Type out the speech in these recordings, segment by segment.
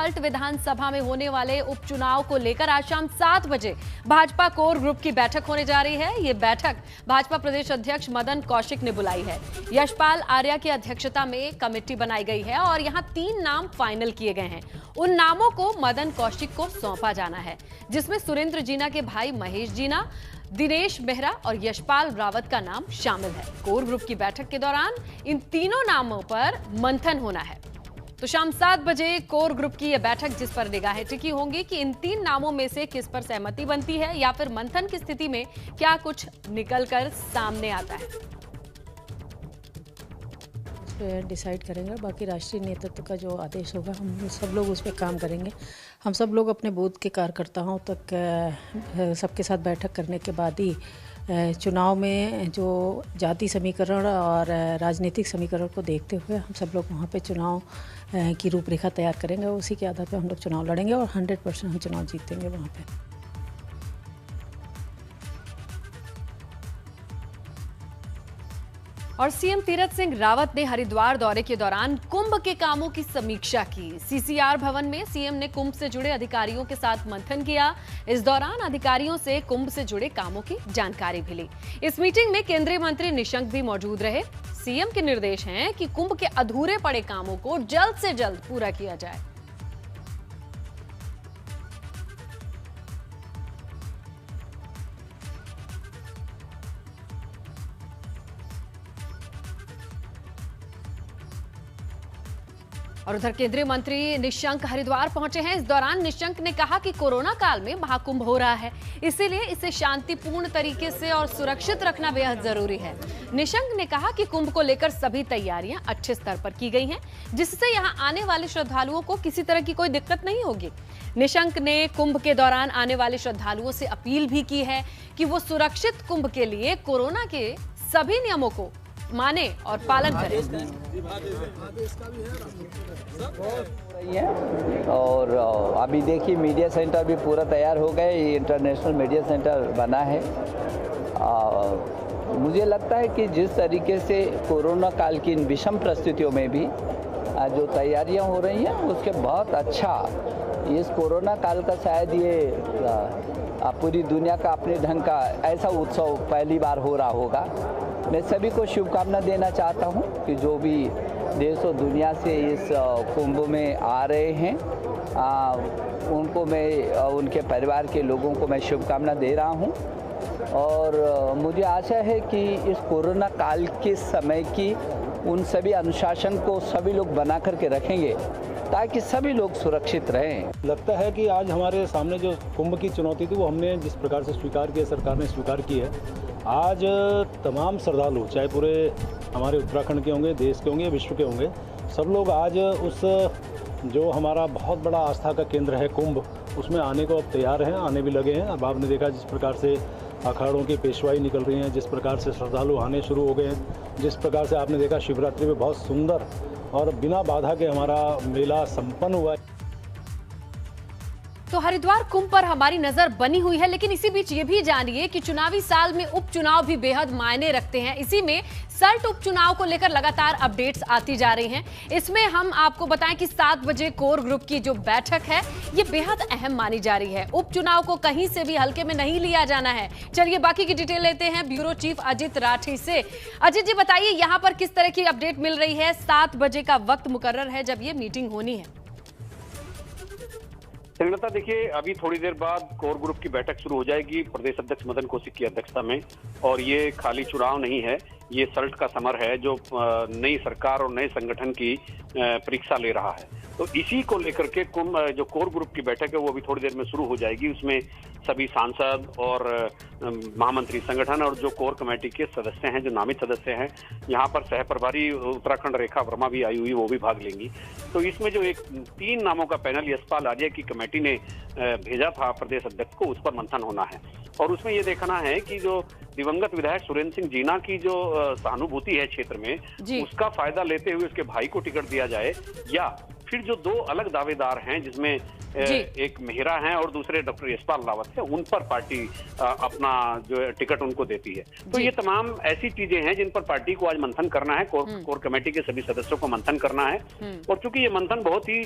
सल्ट विधानसभा में होने वाले उपचुनाव को लेकर आज शाम 7 बजे भाजपा कोर ग्रुप की बैठक होने जा रही है। ये बैठक भाजपा प्रदेश अध्यक्ष मदन कौशिक ने बुलाई है। यशपाल आर्या की अध्यक्षता में कमेटी बनाई गई है और यहां 3 नाम फाइनल किए गए हैं। उन नामों को मदन कौशिक को सौंपा जाना है, जिसमें सुरेंद्र जीना के भाई महेश जीना, दिनेश मेहरा और यशपाल रावत का नाम शामिल है। कोर ग्रुप की बैठक के दौरान इन तीनों नामों पर मंथन होना है। तो शाम 7 बजे कोर ग्रुप की यह बैठक, जिस पर निगाहें टिकी होंगी कि इन 3 नामों में से किस पर सहमति बनती है या फिर मंथन की स्थिति में क्या कुछ निकलकर सामने आता है, डिसाइड करेंगे। बाकी राष्ट्रीय नेतृत्व का जो आदेश होगा हम सब लोग उस पर काम करेंगे। हम सब लोग अपने बूथ के कार्यकर्ताओं तक सबके साथ बैठक करने के बाद ही चुनाव में जो जाति समीकरण और राजनीतिक समीकरण को देखते हुए हम सब लोग वहाँ पे चुनाव की रूपरेखा तैयार करेंगे। उसी के आधार पर हम लोग चुनाव लड़ेंगे और 100% हम चुनाव जीतेंगे वहाँ पे। और सीएम तीरथ सिंह रावत ने हरिद्वार दौरे के दौरान कुंभ के कामों की समीक्षा की। सीसीआर भवन में सीएम ने कुंभ से जुड़े अधिकारियों के साथ मंथन किया। इस दौरान अधिकारियों से कुंभ से जुड़े कामों की जानकारी भी ली। इस मीटिंग में केंद्रीय मंत्री निशंक भी मौजूद रहे। सीएम के निर्देश हैं कि कुंभ के अधूरे पड़े कामों को जल्द से जल्द पूरा किया जाए। और उधर केंद्रीय मंत्री निशंक हरिद्वार पहुंचे हैं। इस दौरान निशंक ने कहा कि कोरोना काल में महाकुंभ हो रहा है, इसीलिए इसे शांतिपूर्ण तरीके से और सुरक्षित रखना बेहद जरूरी है। निशंक ने कहा कि कुंभ को लेकर सभी तैयारियां अच्छे स्तर पर की गई हैं, जिससे यहां आने वाले श्रद्धालुओं को किसी तरह की कोई दिक्कत नहीं होगी। निशंक ने कुंभ के दौरान आने वाले श्रद्धालुओं से अपील भी की है कि वो सुरक्षित कुंभ के लिए कोरोना के सभी नियमों को माने और पालन करें। और अभी देखिए मीडिया सेंटर भी पूरा तैयार हो गए। ये इंटरनेशनल मीडिया सेंटर बना है। मुझे लगता है कि जिस तरीके से कोरोना काल की इन विषम परिस्थितियों में भी जो तैयारियां हो रही हैं उसके बहुत अच्छा, इस कोरोना काल का शायद ये पूरी दुनिया का अपने ढंग का ऐसा उत्सव पहली बार हो रहा होगा। मैं सभी को शुभकामना देना चाहता हूं कि जो भी देश और दुनिया से इस कुंभ में आ रहे हैं उनको मैं, उनके परिवार के लोगों को मैं शुभकामना दे रहा हूं। और मुझे आशा है कि इस कोरोना काल के समय की उन सभी अनुशासन को सभी लोग बना करके रखेंगे ताकि सभी लोग सुरक्षित रहें। लगता है कि आज हमारे सामने जो कुंभ की चुनौती थी वो हमने जिस प्रकार से स्वीकार किया, सरकार ने स्वीकार की है। आज तमाम श्रद्धालु, चाहे पूरे हमारे उत्तराखंड के होंगे, देश के होंगे, विश्व के होंगे, सब लोग आज उस जो हमारा बहुत बड़ा आस्था का केंद्र है कुंभ, उसमें आने को अब तैयार हैं, आने भी लगे हैं। अब आपने देखा जिस प्रकार से अखाड़ों की पेशवाई निकल रही हैं, जिस प्रकार से श्रद्धालु आने शुरू हो गए हैं, जिस प्रकार से आपने देखा शिवरात्रि में बहुत सुंदर और बिना बाधा के हमारा मेला संपन्न हुआ है। तो हरिद्वार कुंभ पर हमारी नजर बनी हुई है, लेकिन इसी बीच ये भी जानिए कि चुनावी साल में उपचुनाव भी बेहद मायने रखते हैं। इसी में सल्ट उपचुनाव को लेकर लगातार अपडेट्स आती जा रही हैं। इसमें हम आपको बताएं कि 7 बजे कोर ग्रुप की जो बैठक है ये बेहद अहम मानी जा रही है। उपचुनाव को कहीं से भी हल्के में नहीं लिया जाना है। चलिए बाकी की डिटेल लेते हैं ब्यूरो चीफ अजित राठी से। अजित जी बताइए, यहाँ पर किस तरह की अपडेट मिल रही है? 7 बजे का वक्त मुकर्रर है जब ये मीटिंग होनी है। संगता देखिए, अभी थोड़ी देर बाद कोर ग्रुप की बैठक शुरू हो जाएगी प्रदेश अध्यक्ष मदन कौशिक की अध्यक्षता में। और ये खाली चुनाव नहीं है, ये सल्ट का समर है जो नई सरकार और नए संगठन की परीक्षा ले रहा है। तो इसी को लेकर के जो कोर ग्रुप की बैठक है वो अभी थोड़ी देर में शुरू हो जाएगी। उसमें सभी सांसद और महामंत्री संगठन और जो कोर कमेटी के सदस्य हैं, जो नामित सदस्य हैं, यहाँ पर सह प्रभारी उत्तराखंड रेखा वर्मा भी आई हुई, वो भी भाग लेंगी। तो इसमें जो 3 नामों का पैनल यशपाल आर्या की कमेटी ने भेजा था प्रदेश अध्यक्ष को, उस पर मंथन होना है। और उसमें ये देखना है कि जो दिवंगत विधायक सुरेंद्र सिंह जीना की जो सहानुभूति है क्षेत्र में, उसका फायदा लेते हुए उसके भाई को टिकट दिया जाए, या फिर जो 2 अलग दावेदार हैं जिसमें एक मेहरा हैं और दूसरे डॉक्टर यशपाल रावत है, उन पर पार्टी अपना जो टिकट उनको देती है। तो ये तमाम ऐसी चीजें हैं जिन पर पार्टी को आज मंथन करना है, कोर कमेटी के सभी सदस्यों को मंथन करना है। और चूंकि ये मंथन बहुत ही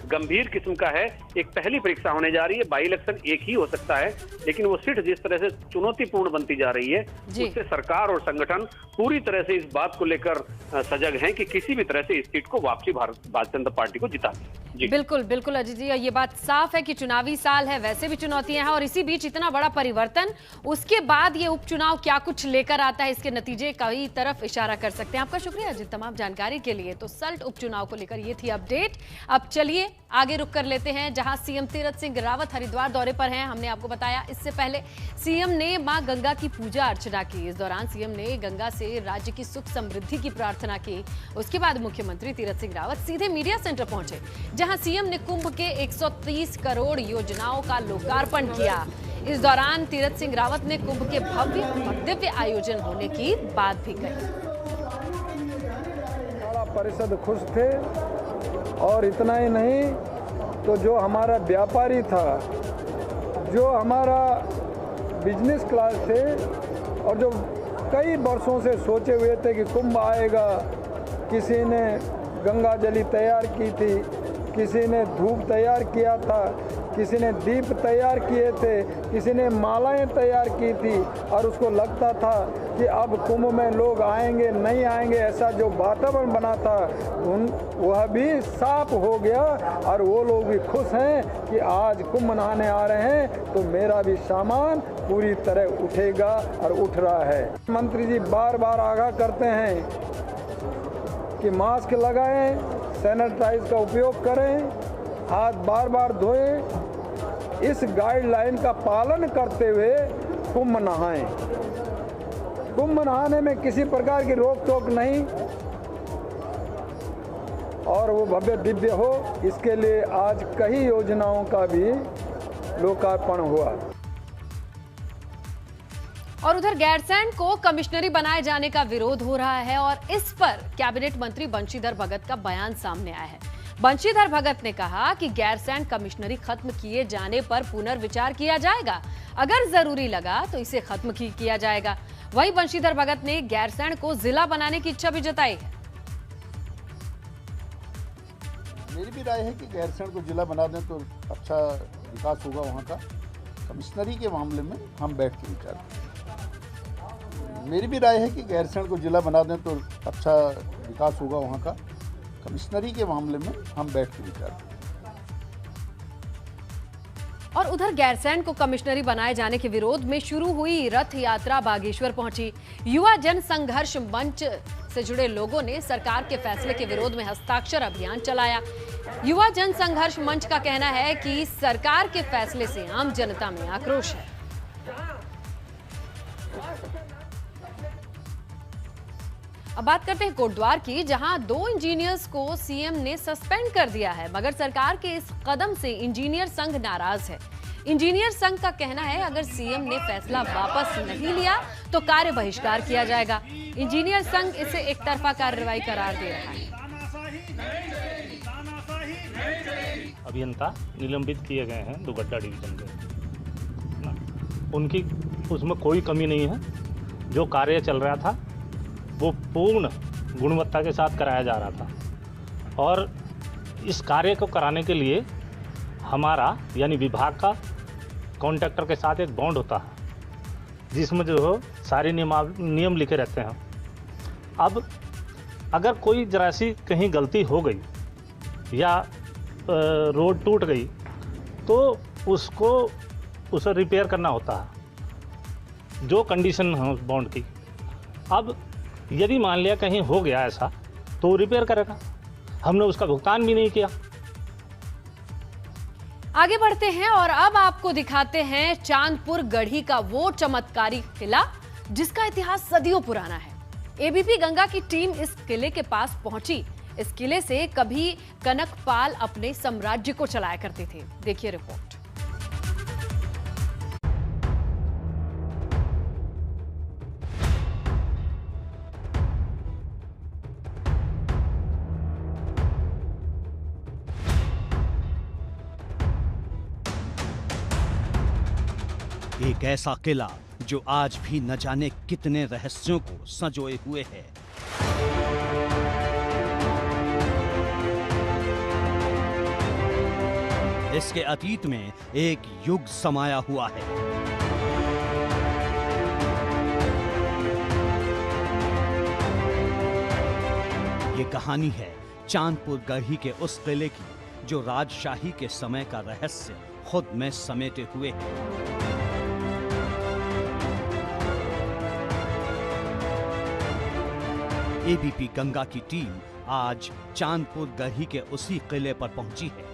गंभीर किस्म का है। एक पहली परीक्षा होने जा रही है। बाई इलेक्शन एक ही हो सकता है, लेकिन वो सीट जिस तरह से चुनौतीपूर्ण बनती जा रही है, उससे सरकार और संगठन पूरी तरह से इस बात को लेकर सजग हैं कि किसी भी तरह से इस सीट को वापसी भारतीय जनता पार्टी को जिता जी। बिल्कुल बिल्कुल अजीत जी, ये बात साफ है कि चुनावी साल है, वैसे भी चुनौतियां हैं और इसी बीच इतना बड़ा परिवर्तन, उसके बाद ये उपचुनाव क्या कुछ लेकर आता है, इसके नतीजे कई तरफ इशारा कर सकते हैं। आपका शुक्रिया अजीत तमाम जानकारी के लिए। तो सल्ट उपचुनाव को लेकर ये थी अपडेट। अब चलिए आगे रुक कर लेते हैं, जहां सीएम तीरथ सिंह रावत हरिद्वार दौरे पर हैं। हमने आपको बताया इससे पहले सीएम ने मां गंगा की पूजा अर्चना की। इस दौरान सीएम ने गंगा से राज्य की सुख समृद्धि की प्रार्थना की। उसके बाद मुख्यमंत्री तीरथ सिंह रावत सीधे मीडिया सेंटर पहुंचे, जहां सीएम ने कुंभ के 130 करोड़ योजनाओं का लोकार्पण किया। इस दौरान तीरथ सिंह रावत ने कुंभ के भव्य और दिव्य आयोजन होने की बात भी कही। परिषद खुश थे और इतना ही नहीं तो जो हमारा व्यापारी था, जो हमारा बिजनेस क्लास थे और जो कई वर्षों से सोचे हुए थे कि कुंभ आएगा, किसी ने गंगा जली तैयार की थी, किसी ने धूप तैयार किया था, किसी ने दीप तैयार किए थे, किसी ने मालाएं तैयार की थी और उसको लगता था कि अब कुंभ में लोग आएंगे नहीं आएंगे, ऐसा जो वातावरण बना था वह भी साफ हो गया और वो लोग भी खुश हैं कि आज कुंभ नहाने आ रहे हैं तो मेरा भी सामान पूरी तरह उठेगा और उठ रहा है। मंत्री जी बार बार आगाह करते हैं कि मास्क लगाएं, सैनिटाइज का उपयोग करें, हाथ बार बार धोएं, इस गाइडलाइन का पालन करते हुए कुंभ नहाएं। कुंभ नहाने में किसी प्रकार की रोक टोक नहीं और वो भव्य दिव्य हो, इसके लिए आज कई योजनाओं का भी लोकार्पण हुआ। और उधर गैरसैंण को कमिश्नरी बनाए जाने का विरोध हो रहा है और इस पर कैबिनेट मंत्री बंशीधर भगत का बयान सामने आया है। बंशीधर भगत ने कहा कि गैरसैंण कमिश्नरी खत्म किए जाने पर पुनर्विचार किया जाएगा, अगर जरूरी लगा तो इसे खत्म किया जाएगा। वहीं बंशीधर भगत ने गैरसैंण को जिला बनाने की इच्छा भी जताई है। मेरी भी राय है कि गैरसैंण को जिला बना दें तो अच्छा विकास होगा वहाँ का। कमिश्नरी के मामले में हम बैठ के विचार करें। मेरी भी राय है कि गैरसैंण को जिला बना दें तो अच्छा विकास होगा वहाँ का। कमिश्नरी के मामले में हम बैठ के विचार करें। और उधर गैरसैंण को कमिश्नरी बनाए जाने के विरोध में शुरू हुई रथ यात्रा बागेश्वर पहुंची। युवा जन संघर्ष मंच से जुड़े लोगों ने सरकार के फैसले के विरोध में हस्ताक्षर अभियान चलाया। युवा जन संघर्ष मंच का कहना है कि सरकार के फैसले से आम जनता में आक्रोश है। अब बात करते हैं कोटद्वार की, जहां 2 इंजीनियर्स को सीएम ने सस्पेंड कर दिया है, मगर सरकार के इस कदम से इंजीनियर संघ नाराज है। इंजीनियर संघ का कहना है अगर सीएम ने फैसला वापस नहीं लिया तो कार्य बहिष्कार किया जाएगा। इंजीनियर संघ इसे एक तरफा कार्रवाई करार दे रहा है। अभियंता निलंबित किए गए हैं दुगड्डा डिवीजन के, उनकी उसमें कोई कमी नहीं है। जो कार्य चल रहा था वो पूर्ण गुणवत्ता के साथ कराया जा रहा था और इस कार्य को कराने के लिए हमारा यानी विभाग का कॉन्ट्रैक्टर के साथ एक बॉन्ड होता है जिसमें जो हो सारे नियम लिखे रहते हैं। अब अगर कोई जरा सी कहीं गलती हो गई या रोड टूट गई तो उसे रिपेयर करना होता है, जो कंडीशन है उस बॉन्ड की। अब यदि मान लिया कहीं हो गया ऐसा तो रिपेयर करेगा, हमने उसका भुगतान भी नहीं किया। आगे बढ़ते हैं और अब आपको दिखाते हैं चांदपुर गढ़ी का वो चमत्कारी किला जिसका इतिहास सदियों पुराना है। एबीपी गंगा की टीम इस किले के पास पहुंची। इस किले से कभी कनकपाल अपने साम्राज्य को चलाया करते थे। देखिए रिपोर्ट। एक ऐसा किला जो आज भी न जाने कितने रहस्यों को संजोए हुए है। इसके अतीत में एक युग समाया हुआ है। ये कहानी है चांदपुर गढ़ी के उस किले की जो राजशाही के समय का रहस्य खुद में समेटे हुए है। एबीपी गंगा की टीम आज चांदपुर गढ़ी के उसी किले पर पहुंची है।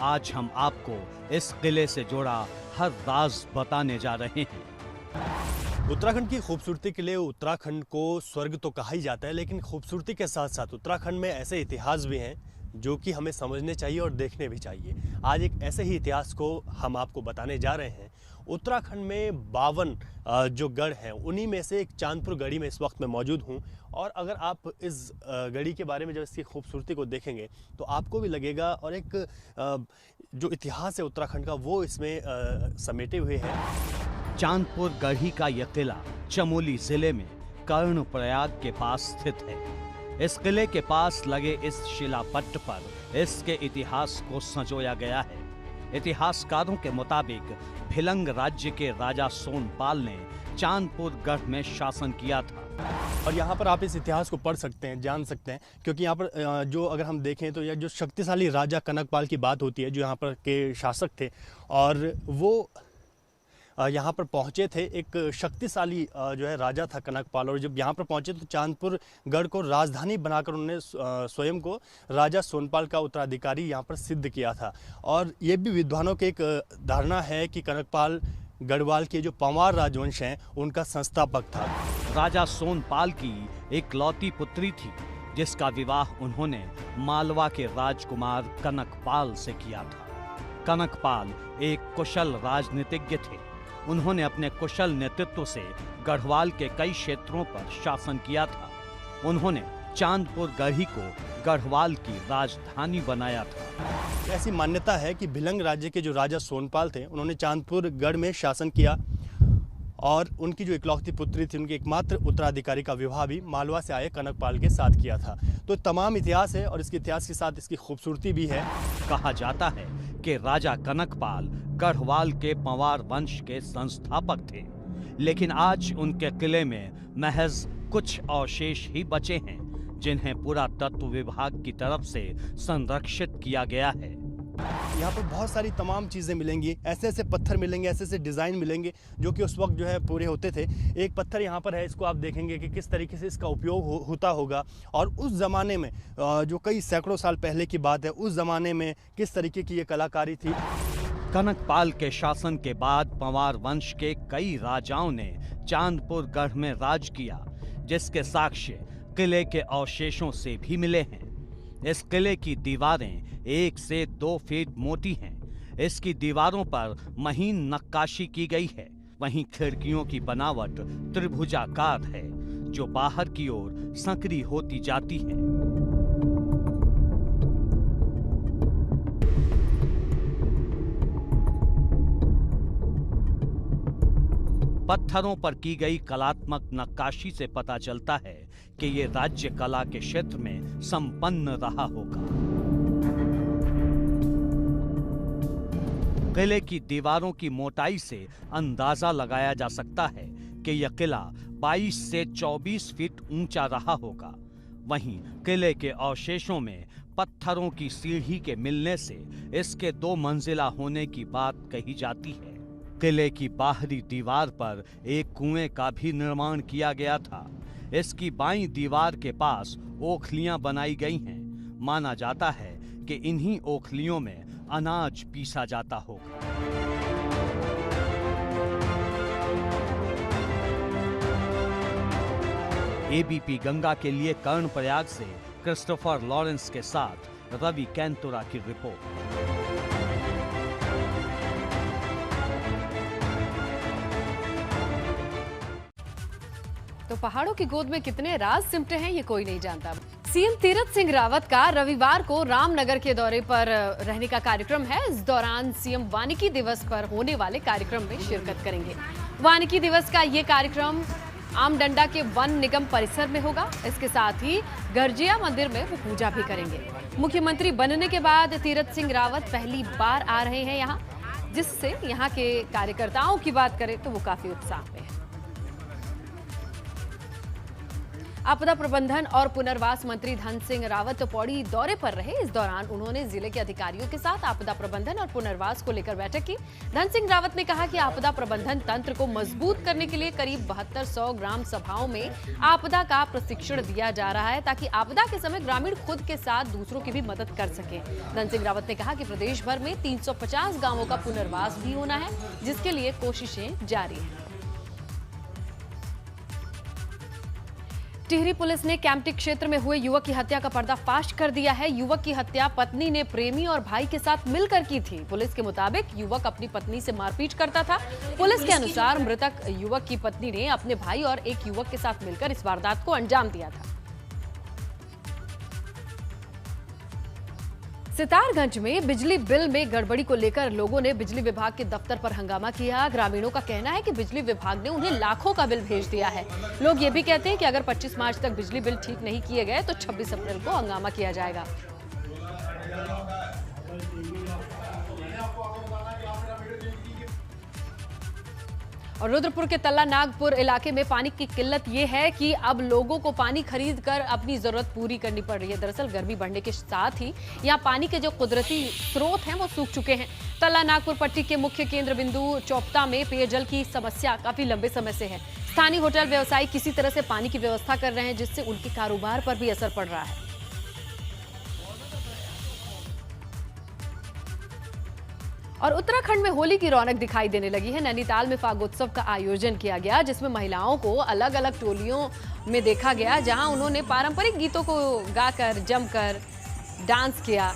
आज हम आपको इस किले से जुड़ा हर राज बताने जा रहे हैं। उत्तराखंड की खूबसूरती के लिए उत्तराखंड को स्वर्ग तो कहा ही जाता है, लेकिन खूबसूरती के साथ साथ उत्तराखंड में ऐसे इतिहास भी हैं जो कि हमें समझने चाहिए और देखने भी चाहिए। आज एक ऐसे ही इतिहास को हम आपको बताने जा रहे हैं। उत्तराखंड में 52 जो गढ़ हैं, उन्हीं में से एक चांदपुर गढ़ी में इस वक्त मैं मौजूद हूं। और अगर आप इस गढ़ी के बारे में जब इसकी खूबसूरती को देखेंगे तो आपको भी लगेगा, और एक जो इतिहास है उत्तराखंड का वो इसमें समेटे हुए है। चांदपुर गढ़ी का यह किला चमोली जिले में कर्णप्रयाग के पास स्थित है। इस किले के पास लगे इस शिलापट्ट पर इसके इतिहास को संजोया गया है। इतिहासकारों के मुताबिक भिलंग राज्य के राजा सोनपाल ने चांदपुर गढ़ में शासन किया था। और यहाँ पर आप इस इतिहास को पढ़ सकते हैं, जान सकते हैं, क्योंकि यहाँ पर जो अगर हम देखें तो यह जो शक्तिशाली राजा कनकपाल की बात होती है, जो यहाँ पर के शासक थे, और वो यहाँ पर पहुँचे थे। एक शक्तिशाली जो है राजा था कनकपाल, और जब यहाँ पर पहुँचे तो चांदपुर गढ़ को राजधानी बनाकर उन्होंने स्वयं को राजा सोनपाल का उत्तराधिकारी यहाँ पर सिद्ध किया था। और ये भी विद्वानों की एक धारणा है कि कनकपाल गढ़वाल के जो पंवार राजवंश हैं उनका संस्थापक था। राजा सोनपाल की इकलौती पुत्री थी जिसका विवाह उन्होंने मालवा के राजकुमार कनकपाल से किया था। कनकपाल एक कुशल राजनीतिज्ञ थे। उन्होंने अपने कुशल नेतृत्व से गढ़वाल के कई क्षेत्रों पर शासन किया था। उन्होंने चांदपुर गढ़ी को गढ़वाल की राजधानी बनाया था। ऐसी मान्यता है कि भिलंग राज्य के जो राजा सोनपाल थे, उन्होंने चांदपुर गढ़ में शासन किया, और उनकी जो इकलौती पुत्री थी, उनके एकमात्र उत्तराधिकारी का विवाह भी मालवा से आए कनकपाल के साथ किया था। तो तमाम इतिहास है, और इसके इतिहास के साथ इसकी खूबसूरती भी है। कहा जाता है कि राजा कनकपाल गढ़वाल के पंवार वंश के संस्थापक थे, लेकिन आज उनके किले में महज कुछ अवशेष ही बचे हैं जिन्हें पुरातत्व विभाग की तरफ से संरक्षित किया गया है। यहाँ पर बहुत सारी तमाम चीज़ें मिलेंगी, ऐसे ऐसे पत्थर मिलेंगे, ऐसे ऐसे डिज़ाइन मिलेंगे जो कि उस वक्त जो है पूरे होते थे। एक पत्थर यहाँ पर है, इसको आप देखेंगे कि किस तरीके से इसका उपयोग होता होगा, और उस ज़माने में जो कई सैकड़ों साल पहले की बात है, उस ज़माने में किस तरीके की ये कलाकारी थी। कनकपाल के शासन के बाद पंवार वंश के कई राजाओं ने चांदपुर गढ़ में राज किया, जिसके साक्ष्य किले के अवशेषों से भी मिले हैं। इस किले की दीवारें 1 से 2 फीट मोटी हैं। इसकी दीवारों पर महीन नक्काशी की गई है। वहीं खिड़कियों की बनावट त्रिभुजाकार है जो बाहर की ओर संकरी होती जाती है। पत्थरों पर की गई कलात्मक नक्काशी से पता चलता है कि ये राज्य कला के क्षेत्र में संपन्न रहा होगा। किले की दीवारों की मोटाई से अंदाजा लगाया जा सकता है कि यह किला 22 से 24 फीट ऊंचा रहा होगा। वहीं किले के अवशेषों में पत्थरों की सीढ़ी के मिलने से इसके 2 मंजिला होने की बात कही जाती है। किले की बाहरी दीवार पर एक कुएं का भी निर्माण किया गया था। इसकी बाईं दीवार के पास ओखलियां बनाई गई हैं। माना जाता है कि इन्हीं ओखलियों में अनाज पीसा जाता होगा। एबीपी गंगा के लिए कर्णप्रयाग से क्रिस्टोफर लॉरेंस के साथ रवि कैंतुरा की रिपोर्ट। तो पहाड़ों की गोद में कितने राज सिमटे हैं ये कोई नहीं जानता। सीएम तीरथ सिंह रावत का रविवार को रामनगर के दौरे पर रहने का कार्यक्रम है। इस दौरान सीएम वानिकी दिवस पर होने वाले कार्यक्रम में शिरकत करेंगे। वानिकी दिवस का ये कार्यक्रम आमडंडा के वन निगम परिसर में होगा। इसके साथ ही गर्जिया मंदिर में वो पूजा भी करेंगे। मुख्यमंत्री बनने के बाद तीरथ सिंह रावत पहली बार आ रहे हैं यहाँ, जिससे यहाँ के कार्यकर्ताओं की बात करें तो वो काफी उत्साह में है। आपदा प्रबंधन और पुनर्वास मंत्री धन सिंह रावत पौड़ी दौरे पर रहे। इस दौरान उन्होंने जिले के अधिकारियों के साथ आपदा प्रबंधन और पुनर्वास को लेकर बैठक की। धन सिंह रावत ने कहा कि आपदा प्रबंधन तंत्र को मजबूत करने के लिए करीब 7200 ग्राम सभाओं में आपदा का प्रशिक्षण दिया जा रहा है, ताकि आपदा के समय ग्रामीण खुद के साथ दूसरों की भी मदद कर सके। धन सिंह रावत ने कहा कि प्रदेश भर में 350 गांवों का पुनर्वास भी होना है, जिसके लिए कोशिशें जारी हैं। टिहरी पुलिस ने कैंपटी क्षेत्र में हुए युवक की हत्या का पर्दाफाश कर दिया है। युवक की हत्या पत्नी ने प्रेमी और भाई के साथ मिलकर की थी। पुलिस के मुताबिक युवक अपनी पत्नी से मारपीट करता था। पुलिस के अनुसार मृतक युवक की पत्नी ने अपने भाई और एक युवक के साथ मिलकर इस वारदात को अंजाम दिया था। सितारगंज में बिजली बिल में गड़बड़ी को लेकर लोगों ने बिजली विभाग के दफ्तर पर हंगामा किया। ग्रामीणों का कहना है कि बिजली विभाग ने उन्हें लाखों का बिल भेज दिया है। लोग ये भी कहते हैं कि अगर 25 मार्च तक बिजली बिल ठीक नहीं किए गए तो 26 अप्रैल को हंगामा किया जाएगा। और रुद्रपुर के तल्ला नागपुर इलाके में पानी की किल्लत ये है कि अब लोगों को पानी खरीद कर अपनी जरूरत पूरी करनी पड़ रही है। दरअसल गर्मी बढ़ने के साथ ही यहाँ पानी के जो कुदरती स्रोत हैं वो सूख चुके हैं। तल्ला नागपुर पट्टी के मुख्य केंद्र बिंदु चौपता में पेयजल की समस्या काफी लंबे समय से है। स्थानीय होटल व्यवसायी किसी तरह से पानी की व्यवस्था कर रहे हैं, जिससे उनके कारोबार पर भी असर पड़ रहा है। और उत्तराखंड में होली की रौनक दिखाई देने लगी है। नैनीताल में फागोत्सव का आयोजन किया गया, जिसमें महिलाओं को अलग अलग टोलियों में देखा गया, जहां उन्होंने पारंपरिक गीतों को गाकर जमकर डांस किया।